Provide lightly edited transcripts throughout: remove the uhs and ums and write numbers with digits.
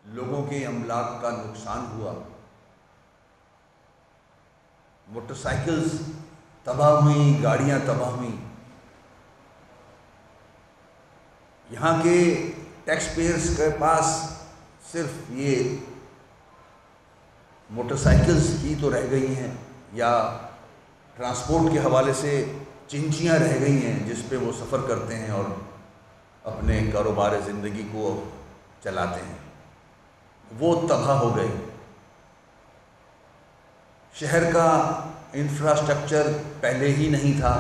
लोगों के अमलाक का नुकसान हुआ, मोटरसाइकिल्स तबाह हुई, गाड़ियां तबाह हुई। यहाँ के टैक्स पेयर्स के पास सिर्फ ये मोटरसाइकिल्स ही तो रह गई हैं या ट्रांसपोर्ट के हवाले से चिंचियाँ रह गई हैं जिस पे वो सफ़र करते हैं और अपने कारोबार ज़िंदगी को चलाते हैं, वो तबाह हो गए। शहर का इंफ्रास्ट्रक्चर पहले ही नहीं था,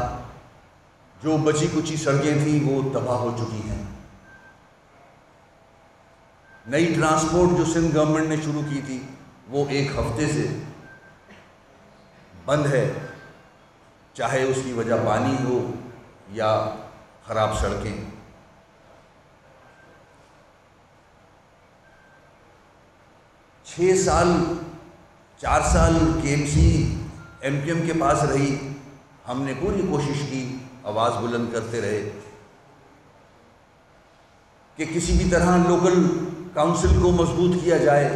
जो बची कुची सड़कें थी वो तबाह हो चुकी हैं। नई ट्रांसपोर्ट जो सिंध गवर्नमेंट ने शुरू की थी वो एक हफ्ते से बंद है, चाहे उसकी वजह पानी हो या ख़राब सड़कें। 6 साल 4 साल केएमसी एमपीएम के पास रही, हमने पूरी कोशिश की, आवाज़ बुलंद करते रहे कि किसी भी तरह लोकल काउंसिल को मजबूत किया जाए,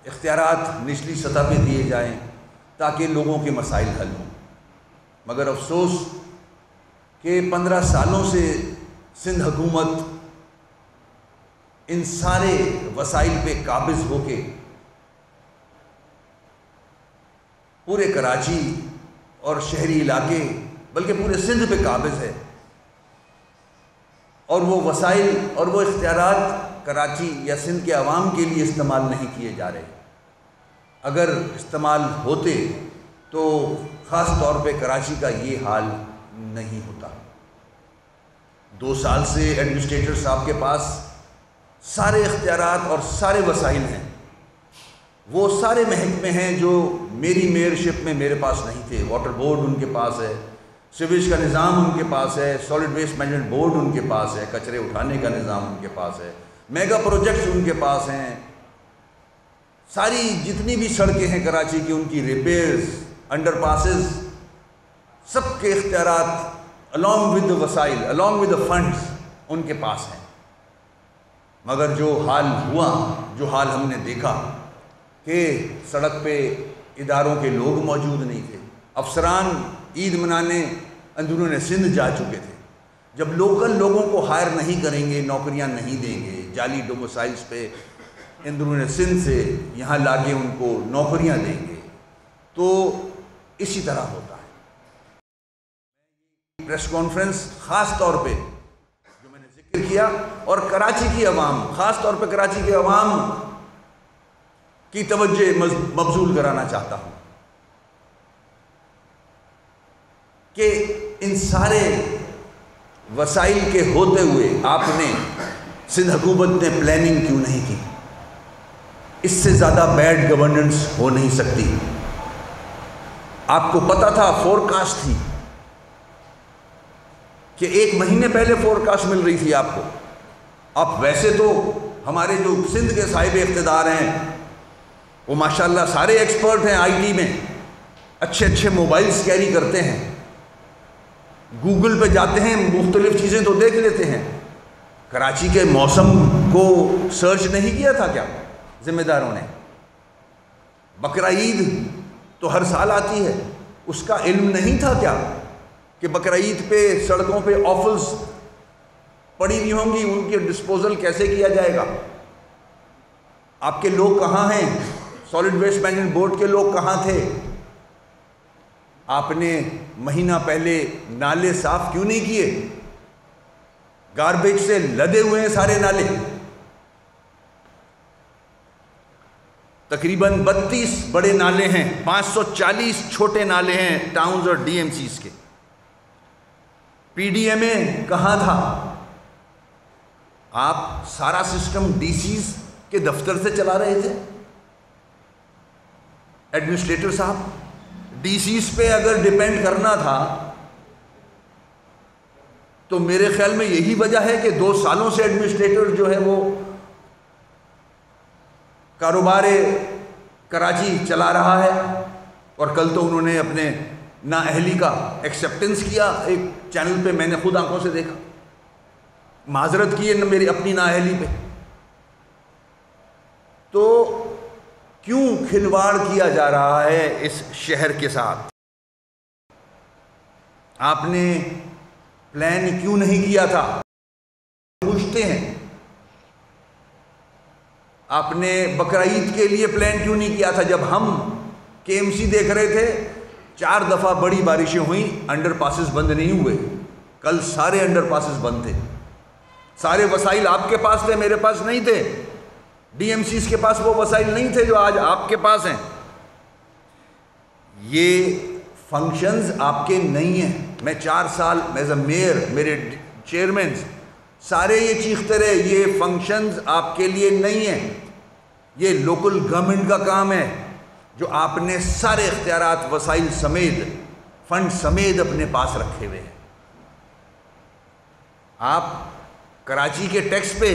इख्तियारात निचली सतह पे दिए जाएं ताकि लोगों के मसाइल हल हों। मगर अफसोस कि 15 सालों से सिंध हुकूमत इन सारे वसाइल पे काबिज होके पूरे कराची और शहरी इलाके बल्कि पूरे सिंध पे काबिज है, और वो वसाइल और वो इख्तियारात कराची या सिंध के अवाम के लिए इस्तेमाल नहीं किए जा रहे। अगर इस्तेमाल होते तो ख़ास तौर पे कराची का ये हाल नहीं होता। 2 साल से एडमिनिस्ट्रेटर साहब के पास सारे इख्तियारात और सारे वसाइल हैं, वो सारे महकमे हैं जो मेरी मेयरशिप में मेरे पास नहीं थे। वाटर बोर्ड उनके पास है, सीवेज का निज़ाम उनके पास है, सॉलिड वेस्ट मैनेजमेंट बोर्ड उनके पास है, कचरे उठाने का निज़ाम उनके पास है, मेगा प्रोजेक्ट्स उनके पास हैं, सारी जितनी भी सड़कें हैं कराची की उनकी रिपेयर्स, अंडरपासेस, सबके इख्तियारात अलॉन्ग विद द वसाइल, अलॉन्ग विद द फंड्स उनके पास हैं। मगर जो हाल हुआ, जो हाल हमने देखा कि सड़क पे इदारों के लोग मौजूद नहीं थे, अफसरान ईद मनाने अंदरून सिंध जा चुके थे। जब लोकल लोगों को हायर नहीं करेंगे, नौकरियां नहीं देंगे, जाली डोमिसाइल्स पे अंदरून सिंध से यहाँ लाके उनको नौकरियां देंगे, तो इसी तरह होता है। प्रेस कॉन्फ्रेंस ख़ास तौर पे जो मैंने जिक्र किया, और कराची की अवाम, ख़ास तौर पे कराची के अवाम की तवज्जो मबजूल कराना चाहता हूँ कि इन सारे वसाइल के होते हुए आपने सिंध हुकूमत ने प्लानिंग क्यों नहीं की? इससे ज़्यादा बैड गवर्नेंस हो नहीं सकती। आपको पता था, फोरकास्ट थी कि 1 महीने पहले फोरकास्ट मिल रही थी आपको। अब वैसे तो हमारे जो सिंध के साहिब इख्तिदार हैं वो माशाल्लाह सारे एक्सपर्ट हैं आईटी में, अच्छे अच्छे मोबाइल्स कैरी करते हैं, गूगल पे जाते हैं, मुख्तलिफ चीज़ें तो देख लेते हैं। कराची के मौसम को सर्च नहीं किया था क्या ज़िम्मेदारों ने? बकरा ईद तो हर साल आती है, उसका इल्म नहीं था क्या कि बकरा ईद पे सड़कों पे ऑफल्स पड़ी हुई होंगी, उनके डिस्पोजल कैसे किया जाएगा? आपके लोग कहाँ हैं? सॉलिड वेस्ट मैनेजमेंट बोर्ड के लोग कहाँ थे? आपने महीना पहले नाले साफ क्यों नहीं किए? गार्बेज से लदे हुए हैं सारे नाले। तकरीबन 32 बड़े नाले हैं, 540 छोटे नाले हैं टाउन्स और डीएमसीज के। पीडीएमए कहाँ था? आप सारा सिस्टम डीसीज के दफ्तर से चला रहे थे। एडमिनिस्ट्रेटर साहब, डीसीज पे अगर डिपेंड करना था तो मेरे ख्याल में यही वजह है कि 2 सालों से एडमिनिस्ट्रेटर जो है वो कारोबार कराची चला रहा है, और कल तो उन्होंने अपने नाअहली का एक्सेप्टेंस किया, एक चैनल पे मैंने खुद आंखों से देखा, माजरत की है मेरी अपनी नाअहली पे। तो क्यों खिलवाड़ किया जा रहा है इस शहर के साथ? आपने प्लान क्यों नहीं किया था? पूछते हैं। आपने बकरा ईद के लिए प्लान क्यों नहीं किया था? जब हम केएमसी देख रहे थे 4 दफ़ा बड़ी बारिशें हुई, अंडरपासेस बंद नहीं हुए। कल सारे अंडरपासेस बंद थे। सारे वसाइल आपके पास थे, मेरे पास नहीं थे। डीएमसीज के पास वो वसाइल नहीं थे जो आज आपके पास हैं। ये फंक्शंस आपके नहीं हैं। मैं 4 साल एज अ मेयर, मेरे चेयरमैन सारे ये चीखते रहे, ये फंक्शंस आपके लिए नहीं हैं, ये लोकल गवर्नमेंट का काम है, जो आपने सारे इख्तियारात, वसाइल समेत, फंड समेत अपने पास रखे हुए हैं। आप कराची के टैक्स पे,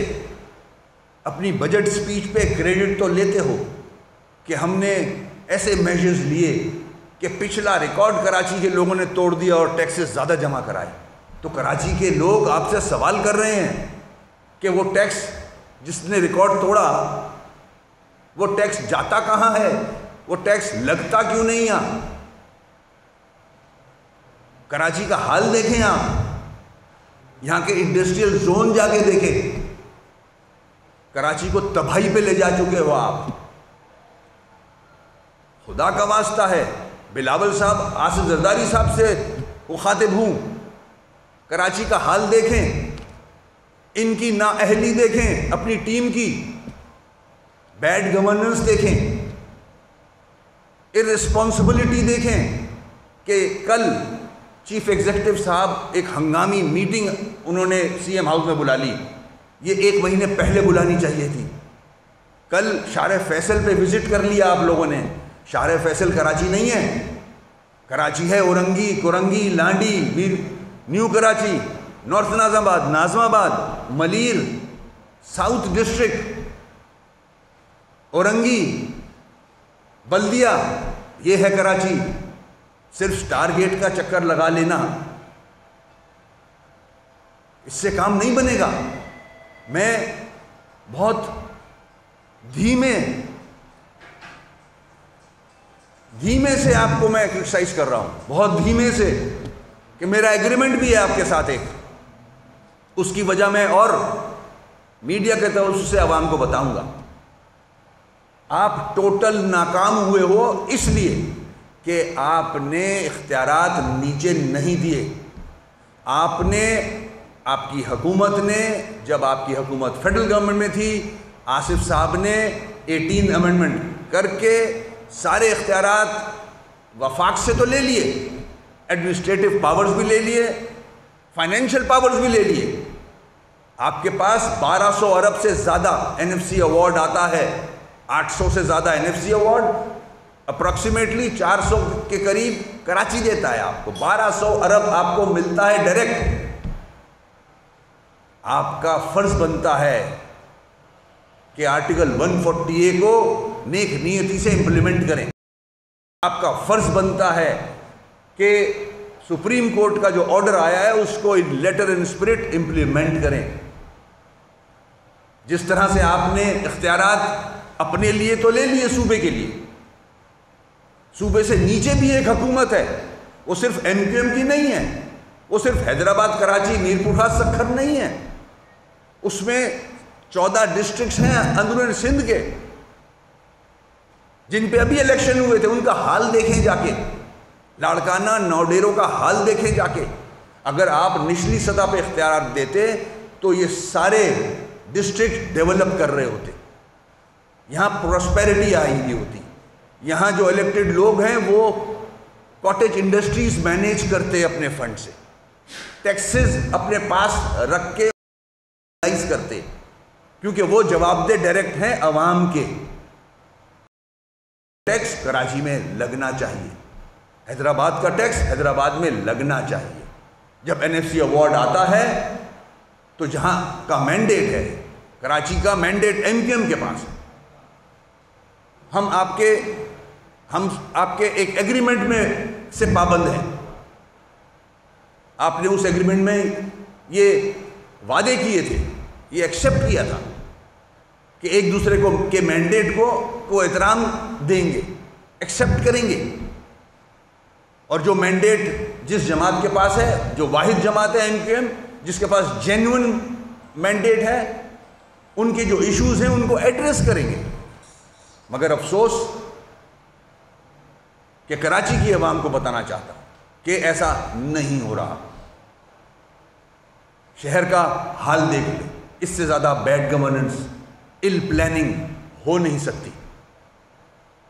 अपनी बजट स्पीच पे क्रेडिट तो लेते हो कि हमने ऐसे मेजर्स लिए कि पिछला रिकॉर्ड कराची के लोगों ने तोड़ दिया और टैक्सेस ज़्यादा जमा कराए। तो कराची के लोग आपसे सवाल कर रहे हैं कि वो टैक्स जिसने रिकॉर्ड तोड़ा, वो टैक्स जाता कहाँ है, वो टैक्स लगता क्यों नहीं? यहाँ कराची का हाल देखें, आप यहाँ के इंडस्ट्रियल जोन जाके देखें। कराची को तबाही पे ले जा चुके हो आप। खुदा का वास्ता है, बिलावल साहब, आसिफ जरदारी साहब से मुखातिब हूँ, कराची का हाल देखें, इनकी नाअहली देखें, अपनी टीम की बैड गवर्नेंस देखें, इररिस्पॉन्सिबिलिटी देखें कि कल चीफ एग्जीक्यूटिव साहब एक हंगामी मीटिंग उन्होंने सीएम हाउस में बुला ली। ये 1 महीने पहले बुलानी चाहिए थी। कल शार फैसल पे विजिट कर लिया आप लोगों ने। शार फैसल कराची नहीं है, कराची है औरंगी, कोरंगी, लांडी, न्यू कराची, नॉर्थ नाज़ाबाद, नाज़माबाद, मलीर, साउथ डिस्ट्रिक्ट, औरंगी, बल्दिया, ये है कराची। सिर्फ स्टार गेट का चक्कर लगा लेना, इससे काम नहीं बनेगा। मैं बहुत धीमे से आपको मैं क्रिटिसाइज कर रहा हूं, बहुत धीमे से, कि मेरा एग्रीमेंट भी है आपके साथ एक, उसकी वजह मैं और मीडिया के तवज्जुह से आवाम को बताऊंगा। आप टोटल नाकाम हुए हो इसलिए कि आपने इख्तियारात नीचे नहीं दिए। आपकी हुकूमत ने, जब आपकी हुकूमत फेडरल गवर्नमेंट में थी, आसिफ साहब ने 18 अमेंडमेंट करके सारे इख्तियारात वफाक से तो ले लिए, एडमिनिस्ट्रेटिव पावर्स भी ले लिए, फाइनेंशियल पावर्स भी ले लिए। आपके पास 1200 अरब से ज़्यादा NFC अवार्ड आता है, 800 से ज़्यादा NFC अवार्ड, अप्रॉक्सीमेटली 400 के करीब कराची देता है आपको, 1200 अरब आपको मिलता है डायरेक्ट। आपका फर्ज बनता है कि आर्टिकल 140A को नेक नियति से इंप्लीमेंट करें। आपका फर्ज बनता है कि सुप्रीम कोर्ट का जो ऑर्डर आया है उसको लेटर इन स्पिरिट इंप्लीमेंट करें। जिस तरह से आपने इख्तियारात अपने लिए तो ले लिए, सूबे के लिए, सूबे से नीचे भी एक हुकूमत है, वो सिर्फ MQM की नहीं है, वो सिर्फ हैदराबाद, कराची, मीरपुर खास, सखर नहीं है, उसमें 14 डिस्ट्रिक्ट्स हैं अंदरूनी सिंध के, जिन पे अभी इलेक्शन हुए थे, उनका हाल देखें जाके, लाड़काना, नौडेरों का हाल देखें जाके। अगर आप निचली सतह पे इख्तियार देते तो ये सारे डिस्ट्रिक्ट डेवलप कर रहे होते, यहाँ प्रोस्पेरिटी आई हुई होती। यहाँ जो इलेक्टेड लोग हैं वो कॉटेज इंडस्ट्रीज मैनेज करते अपने फंड से, टैक्सेस अपने पास रख के करते, क्योंकि वो जवाबदेह डायरेक्ट हैं अवाम के। टैक्स कराची में लगना चाहिए, हैदराबाद का टैक्स हैदराबाद में लगना चाहिए। जब NFC अवार्ड आता है तो जहां का मैंडेट है, कराची का मैंडेट MQM के पास है। हम आपके एक एग्रीमेंट में से पाबंद हैं। आपने उस एग्रीमेंट में ये वादे किए थे, ये एक्सेप्ट किया था कि एक दूसरे को के मैंडेट को एहतराम देंगे, एक्सेप्ट करेंगे। और जो मैंडेट जिस जमात के पास है, जो वाहिद जमात है MQM, जिसके पास जेन्युइन मैंडेट है, उनके जो इश्यूज हैं उनको एड्रेस करेंगे। मगर अफसोस कि कराची की आवाम को बताना चाहता हूं कि ऐसा नहीं हो रहा। शहर का हाल देख ले, इससे ज़्यादा बैड गवर्नेंस, इल प्लानिंग हो नहीं सकती।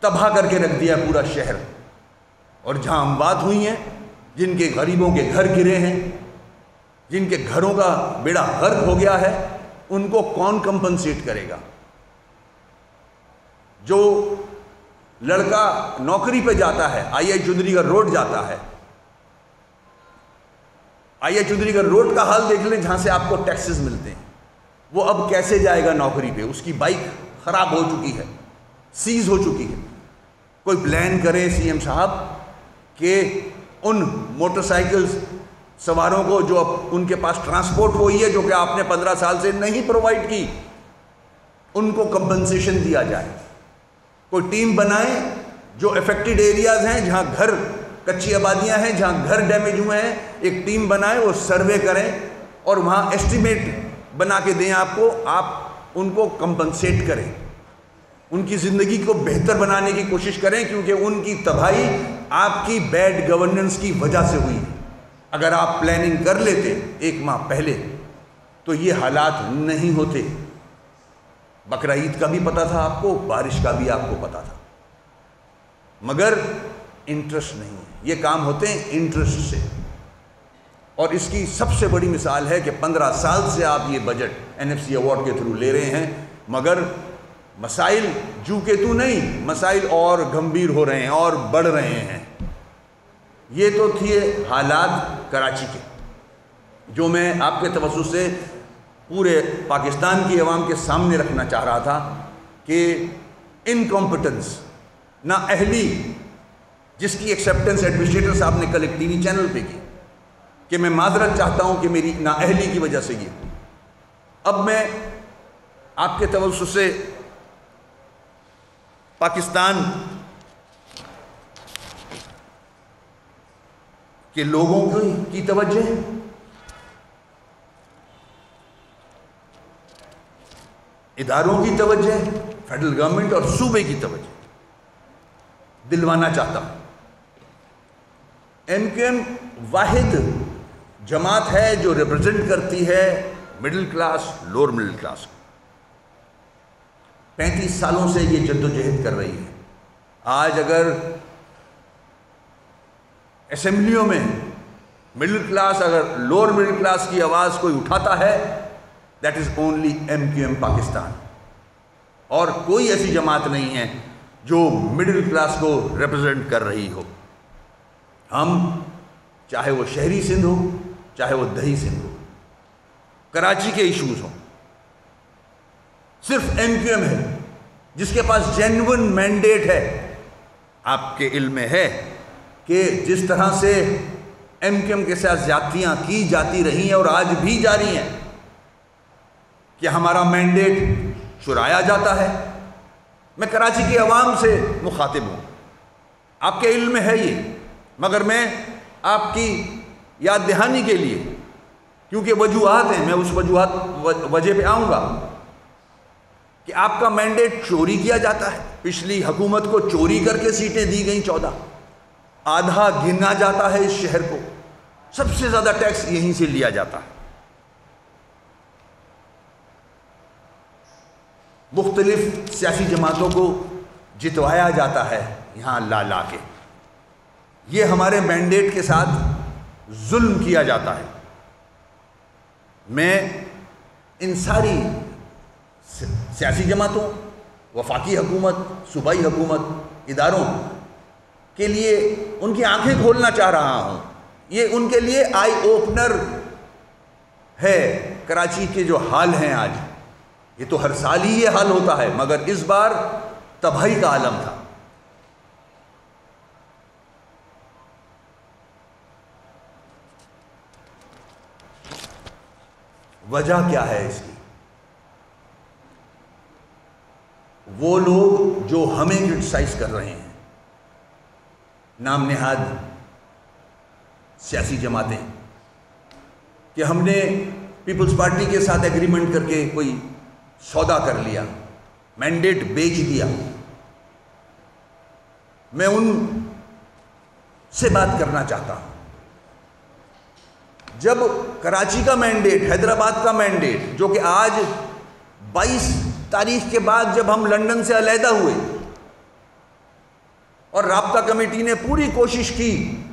तबाह करके रख दिया पूरा शहर। और जहां अमवात हुई हैं, जिनके गरीबों के घर गिरे हैं, जिनके घरों का बेड़ा गर्क हो गया है, उनको कौन कंपनसेट करेगा? जो लड़का नौकरी पे जाता है, आई चुंदरीगढ़ रोड जाता है, आई चुंदरीगढ़ रोड का हाल देख लें, जहां से आपको टैक्सेस मिलते हैं, वो अब कैसे जाएगा नौकरी पे? उसकी बाइक खराब हो चुकी है, सीज हो चुकी है। कोई प्लान करे CM साहब कि उन मोटरसाइकिल्स सवारों को जो अब उनके पास ट्रांसपोर्ट वही है जो कि आपने 15 साल से नहीं प्रोवाइड की, उनको कंपनसेशन दिया जाए। कोई टीम बनाए जो अफेक्टेड एरियाज हैं, जहां घर कच्ची आबादियां हैं, जहां घर डैमेज हुए हैं, एक टीम बनाए, वो सर्वे करें और वहां एस्टिमेट बना के दें आपको, आप उनको कंपनसेट करें, उनकी ज़िंदगी को बेहतर बनाने की कोशिश करें, क्योंकि उनकी तबाही आपकी बैड गवर्नेंस की वजह से हुई। अगर आप प्लानिंग कर लेते 1 माह पहले तो ये हालात नहीं होते। बकरा ईद का भी पता था आपको, बारिश का भी आपको पता था, मगर इंटरेस्ट नहीं है। ये काम होते हैं इंटरेस्ट से। और इसकी सबसे बड़ी मिसाल है कि 15 साल से आप ये बजट NFC अवार्ड के थ्रू ले रहे हैं, मगर मसाइल जू के तू नहीं, मसाइल और गंभीर हो रहे हैं और बढ़ रहे हैं। ये तो थे हालात कराची के, जो मैं आपके तवज्जो से पूरे पाकिस्तान की आवाम के सामने रखना चाह रहा था कि इनकॉम्पिटेंस, ना अहली, जिसकी एक्सेप्टेंस एडमिनिस्ट्रेटर साहब ने कल एक TV चैनल पे की कि मैं माजरत चाहता हूं कि मेरी ना अहली की वजह से ये। अब मैं आपके तवज्जो से पाकिस्तान के लोगों की तवज्जो, इदारों की तवज्जो, फेडरल गवर्नमेंट और सूबे की तवज्जो दिलवाना चाहता हूं। MQM वाहिद जमात है जो रिप्रेजेंट करती है middle class, lower middle class. 35 सालों से ये जद्दोजहद कर रही है। आज अगर असेंबलियों में मिडिल क्लास, अगर लोअर मिडिल क्लास की आवाज़ कोई उठाता है, that is only MQM Pakistan. और कोई ऐसी जमात नहीं है जो मिडिल क्लास को रिप्रेजेंट कर रही हो। हम, चाहे वो शहरी सिंध हो, चाहे वो दही सिंध हो, कराची के इश्यूज हों, सिर्फ MQM है जिसके पास जेन्युइन मैंडेट है। आपके इल्म में है कि जिस तरह से MQM के साथ ज्यादतियां की जाती रही हैं और आज भी जारी हैं, कि हमारा मैंडेट चुराया जाता है। मैं कराची की आवाम से मुखातिब हूँ, आपके इल्म में है ये, मगर मैं आपकी याद दहानी के लिए, क्योंकि वजूहात हैं, मैं उस वजह पे आऊँगा कि आपका मैंडेट चोरी किया जाता है। पिछली हुकूमत को चोरी करके सीटें दी गई 14, आधा गिना जाता है इस शहर को, सबसे ज़्यादा टैक्स यहीं से लिया जाता है। मुख्तलिफ सियासी जमातों को जितवाया जाता है यहाँ ला ला के। ये हमारे मैंडेट के साथ जुल्म किया जाता है। मैं इन सारी सियासी जमातों, वफाकी हुकूमत, सूबाई हुकूमत, इदारों के लिए उनकी आंखें खोलना चाह रहा हूँ। ये उनके लिए आई ओपनर है। कराची के जो हाल हैं आज, ये तो हर साल ही ये हाल होता है, मगर इस बार तबाही का आलम था। वजह क्या है इसकी? वो लोग जो हमें क्रिटिसाइज कर रहे हैं, नाम नेहाद सियासी जमातें, कि हमने पीपल्स पार्टी के साथ एग्रीमेंट करके कोई सौदा कर लिया, मैंडेट बेच दिया। मैं उन से बात करना चाहता हूं। जब कराची का मैंडेट, हैदराबाद का मैंडेट, जो कि आज 22 तारीख के बाद जब हम लंदन से अलहदा हुए और राब्ता कमेटी ने पूरी कोशिश की